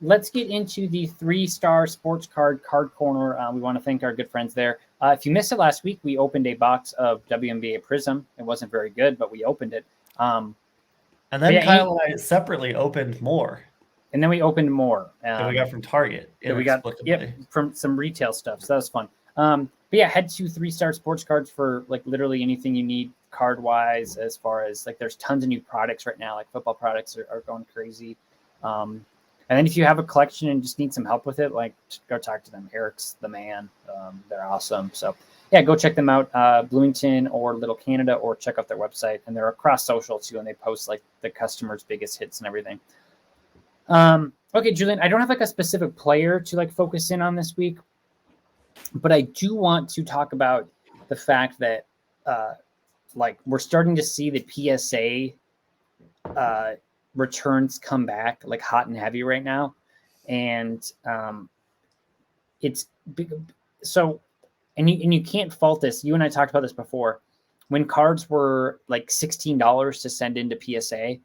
let's get into the 3-star sports card corner. We want to thank our good friends there. If you missed it last week, we opened a box of WNBA Prism. It wasn't very good, but we opened it. And then Kyle and I separately opened more. And then we opened more. That we got from Target. That we got from some retail stuff. So that was fun. But yeah, head to 3-star sports cards for like literally anything you need card wise, as far as like there's tons of new products right now. Like football products are going crazy. And then if you have a collection and just need some help with it, like go talk to them. Eric's the man. They're awesome. So yeah, go check them out. Bloomington or Little Canada, or check out their website. And they're across social too, and they post like the customers' biggest hits and everything. Okay, Julian, I don't have like a specific player to like focus in on this week, but I do want to talk about the fact that like we're starting to see the PSA returns come back like hot and heavy right now. And it's big. So, and you can't fault this. You and I talked about this before. When cards were like $16 to send into PSA,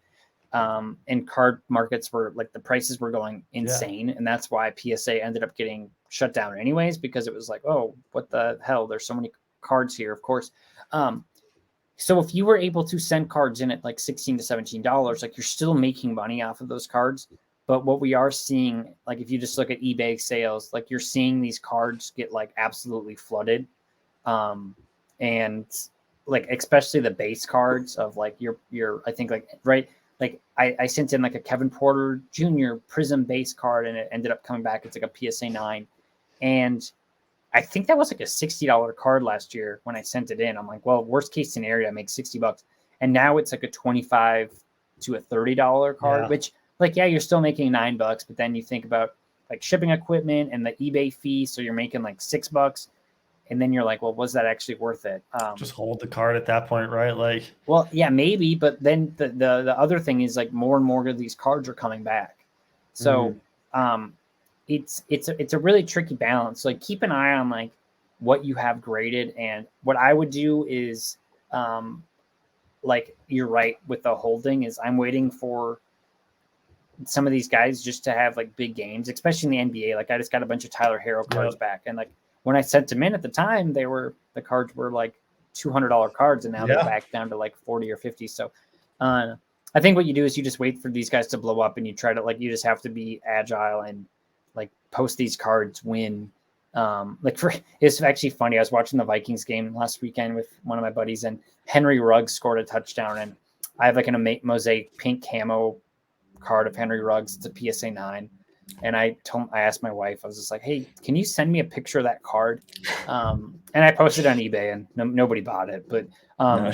and card markets were like the prices were going insane. And that's why PSA ended up getting shut down anyways, because it was like, oh, what the hell? There's so many cards here, of course. So if you were able to send cards in at like $16 to $17, like you're still making money off of those cards. But what we are seeing, like if you just look at eBay sales, like you're seeing these cards get like absolutely flooded. And like, especially the base cards of like your, I think like, right. Like I sent in like a Kevin Porter Jr. Prism base card, and it ended up coming back. It's like a PSA 9. And I think that was like a $60 card last year when I sent it in. I'm like, well, worst case scenario, I make $60. And now it's like a $25 to a $30 card, which like, yeah, you're still making $9, but then you think about like shipping equipment and the eBay fee. So you're making like $6. And then you're like, well, was that actually worth it? Just hold the card at that point, right? Like, well, yeah, maybe. But then the other thing is like more and more of these cards are coming back. So it's a really tricky balance. Like keep an eye on like what you have graded. And what I would do is like you're right with the holding is I'm waiting for some of these guys just to have like big games, especially in the NBA. Like I just got a bunch of Tyler Herro cards back, and like when I sent them in at the time, the cards were like $200 cards, and now they're back down to like 40 or 50. So I think what you do is you just wait for these guys to blow up, and you try to like, you just have to be agile and like post these cards when it's actually funny. I was watching the Vikings game last weekend with one of my buddies, and Henry Ruggs scored a touchdown, and I have like an mosaic pink camo card of Henry Ruggs. It's a PSA 9. And I asked my wife, I was just like, hey, can you send me a picture of that card? And I posted on eBay, and nobody bought it, but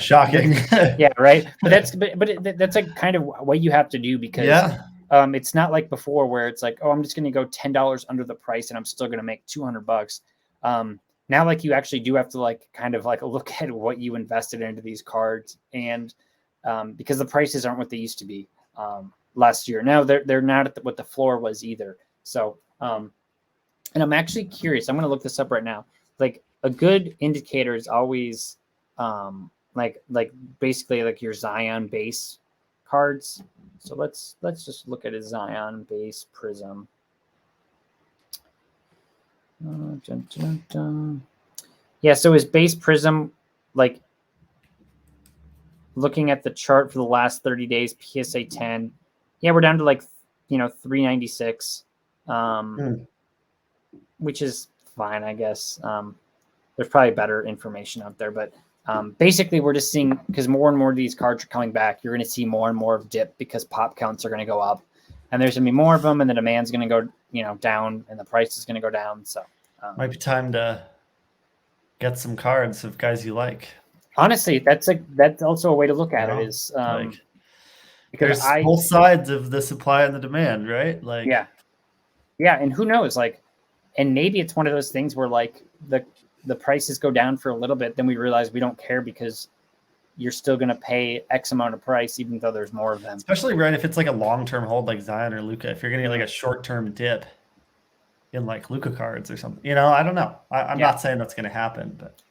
shocking. Yeah. Right. But that's like kind of what you have to do, because it's not like before where it's like, oh, I'm just going to go $10 under the price and I'm still going to make $200. Now, like you actually do have to like kind of like look at what you invested into these cards, and because the prices aren't what they used to be. Last year. Now they're not at what the floor was either. So, and I'm actually curious. I'm going to look this up right now. Like a good indicator is always like basically like your Zion base cards. So let's just look at a Zion base Prism. Yeah. So his base Prism, like looking at the chart for the last 30 days, PSA 10. Yeah, we're down to like, 396, which is fine, I guess. There's probably better information out there, but basically we're just seeing, because more and more of these cards are coming back, you're going to see more and more of dip because pop counts are going to go up, and there's going to be more of them, and the demand's going to go, down, and the price is going to go down. So might be time to get some cards of guys you like. Honestly, that's also a way to look at it is because there's both sides of the supply and the demand, right? Like, yeah. And who knows, like, and maybe it's one of those things where like the prices go down for a little bit, then we realize we don't care because you're still going to pay X amount of price, even though there's more of them. Especially right if it's like a long-term hold like Zion or Luka, if you're going to get like a short-term dip in like Luka cards or something, I don't know. I'm not saying that's going to happen, but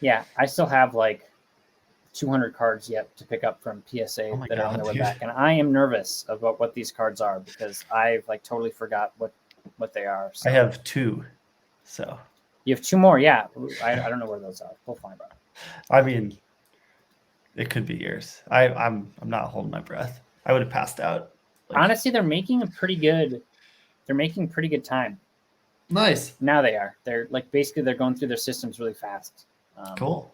yeah, I still have like 200 cards yet to pick up from PSA Oh my that are on God, their way dude. back, and I am nervous about what these cards are because I've like totally forgot what they are. So. I have 2, so You have 2 more, yeah. I don't know where those are. We'll find out. I mean, it could be years. I'm not holding my breath. I would have passed out. Honestly, they're making pretty good time. Nice. Now they are. They're like basically they're going through their systems really fast. Cool.